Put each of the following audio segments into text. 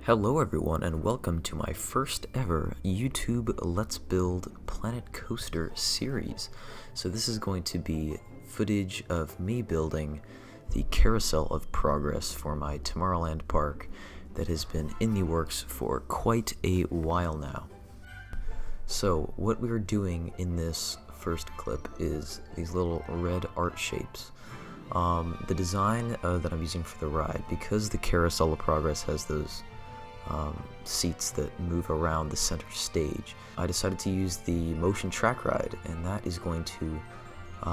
Hello everyone and welcome to my first ever YouTube Let's Build Planet Coaster series. So this is going to be footage of me building the Carousel of Progress for my Tomorrowland Park that has been in the works for quite a while now. So what we're doing in this first clip is these little red art shapes. The design that I'm using for the ride, because the Carousel of Progress has those seats that move around the center stage, I decided to use the motion track ride, and that is going to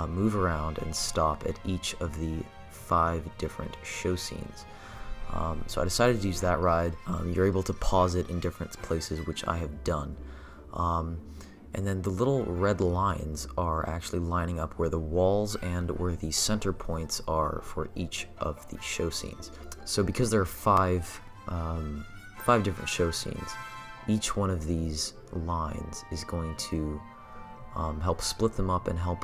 move around and stop at each of the 5 different show scenes. So I decided to use that ride. You're able to pause it in different places, which I have done. And then the little red lines are actually lining up where the walls and where the center points are for each of the show scenes. So because there are 5 different show scenes, each one of these lines is going to help split them up and help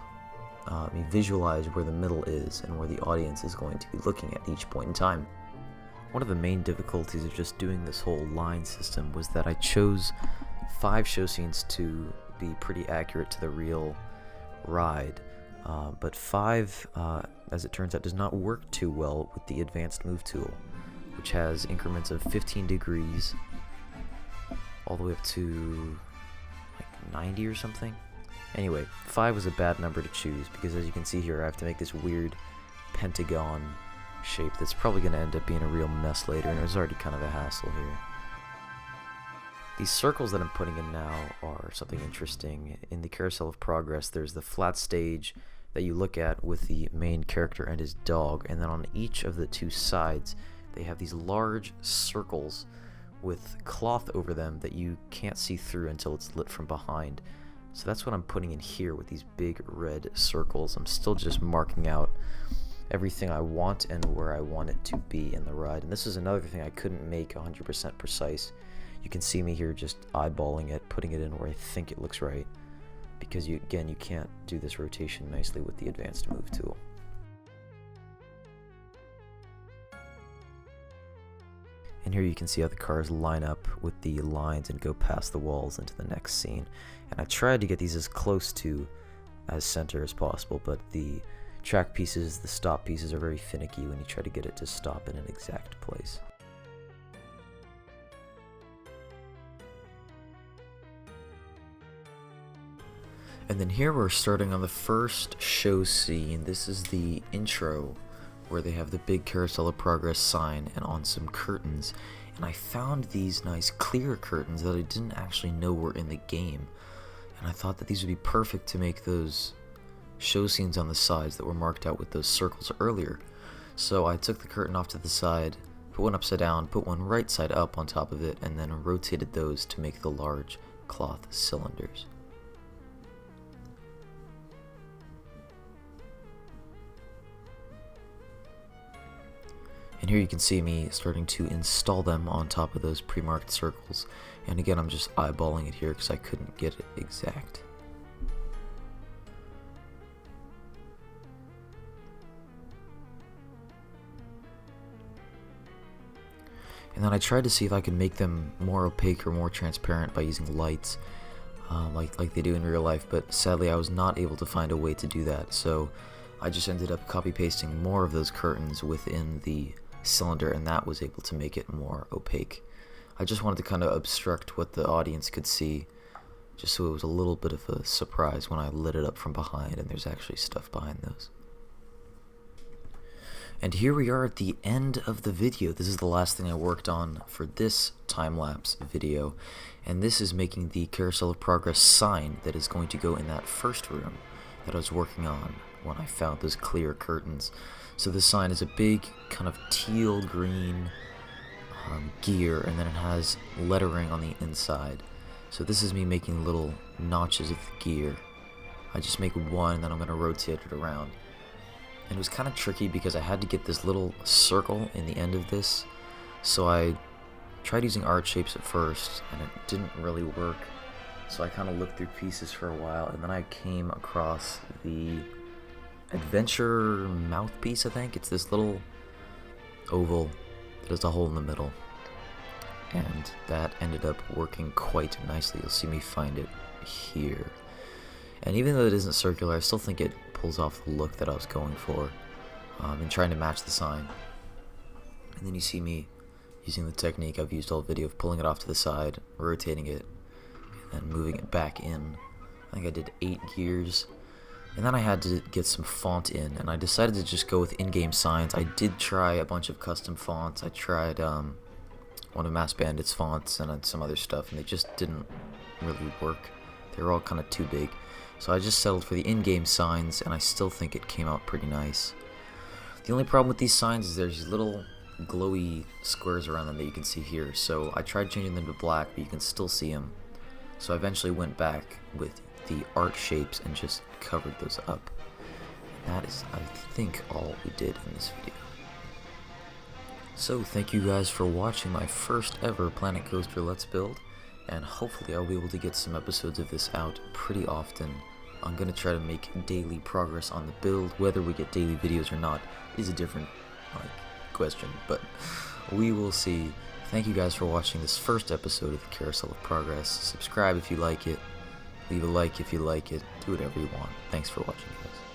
me visualize where the middle is and where the audience is going to be looking at each point in time. One of the main difficulties of just doing this whole line system was that I chose 5 show scenes to be pretty accurate to the real ride, but 5, as it turns out, does not work too well with the advanced move tool, which has increments of 15 degrees all the way up to like 90 or something. Anyway, 5 was a bad number to choose because, as you can see here, I have to make this weird pentagon shape that's probably going to end up being a real mess later, and it was already kind of a hassle here. These circles that I'm putting in now are something interesting. In the Carousel of Progress, there's the flat stage that you look at with the main character and his dog, and then on each of the 2 sides they have these large circles with cloth over them that you can't see through until it's lit from behind. So that's what I'm putting in here with these big red circles. I'm still just marking out everything I want and where I want it to be in the ride. And this is another thing I couldn't make 100% precise. You can see me here just eyeballing it, putting it in where I think it looks right, because you can't do this rotation nicely with the advanced move tool. And here you can see how the cars line up with the lines and go past the walls into the next scene. And I tried to get these as close to as center as possible, but the track pieces, the stop pieces, are very finicky when you try to get it to stop in an exact place. And then here we're starting on the first show scene. This is the intro, where they have the big Carousel of Progress sign and on some curtains. And I found these nice clear curtains that I didn't actually know were in the game. And I thought that these would be perfect to make those show scenes on the sides that were marked out with those circles earlier. So I took the curtain off to the side, put one upside down, put one right side up on top of it, and then rotated those to make the large cloth cylinders. And here you can see me starting to install them on top of those pre-marked circles. And again, I'm just eyeballing it here because I couldn't get it exact. And then I tried to see if I could make them more opaque or more transparent by using lights, like they do in real life, but sadly I was not able to find a way to do that. So I just ended up copy-pasting more of those curtains within the cylinder, and that was able to make it more opaque. I just wanted to kind of obstruct what the audience could see, just so it was a little bit of a surprise when I lit it up from behind and there's actually stuff behind those. And here we are at the end of the video. This is the last thing I worked on for this time-lapse video, and this is making the Carousel of Progress sign that is going to go in that first room that I was working on when I found those clear curtains. So this sign is a big kind of teal green gear, and then it has lettering on the inside. So this is me making little notches of the gear. I just make one and then I'm going to rotate it around. And it was kind of tricky because I had to get this little circle in the end of this. So I tried using art shapes at first and it didn't really work. So I kind of looked through pieces for a while, and then I came across the adventure mouthpiece, I think. It's this little oval that has a hole in the middle. and that ended up working quite nicely. You'll see me find it here. And even though it isn't circular, I still think it pulls off the look that I was going for, and trying to match the sign. And then you see me using the technique I've used all video of pulling it off to the side, rotating it, and then moving it back in. I think I did 8 gears. And then I had to get some font in, and I decided to just go with in-game signs. I did try a bunch of custom fonts. I tried one of Mass Bandit's fonts and some other stuff, and they just didn't really work. They were all kind of too big. So I just settled for the in-game signs, and I still think it came out pretty nice. The only problem with these signs is there's these little glowy squares around them that you can see here. So I tried changing them to black, but you can still see them. So I eventually went back with the art shapes and just covered those up. And that is, I think, all we did in this video. So thank you guys for watching my first ever Planet Coaster Let's Build, and hopefully I'll be able to get some episodes of this out pretty often. I'm going to try to make daily progress on the build. Whether we get daily videos or not is a different question, but we will see. Thank you guys for watching this first episode of the Carousel of Progress. Subscribe if you like it. Leave a like if you like it. Do whatever you want. Thanks for watching, guys.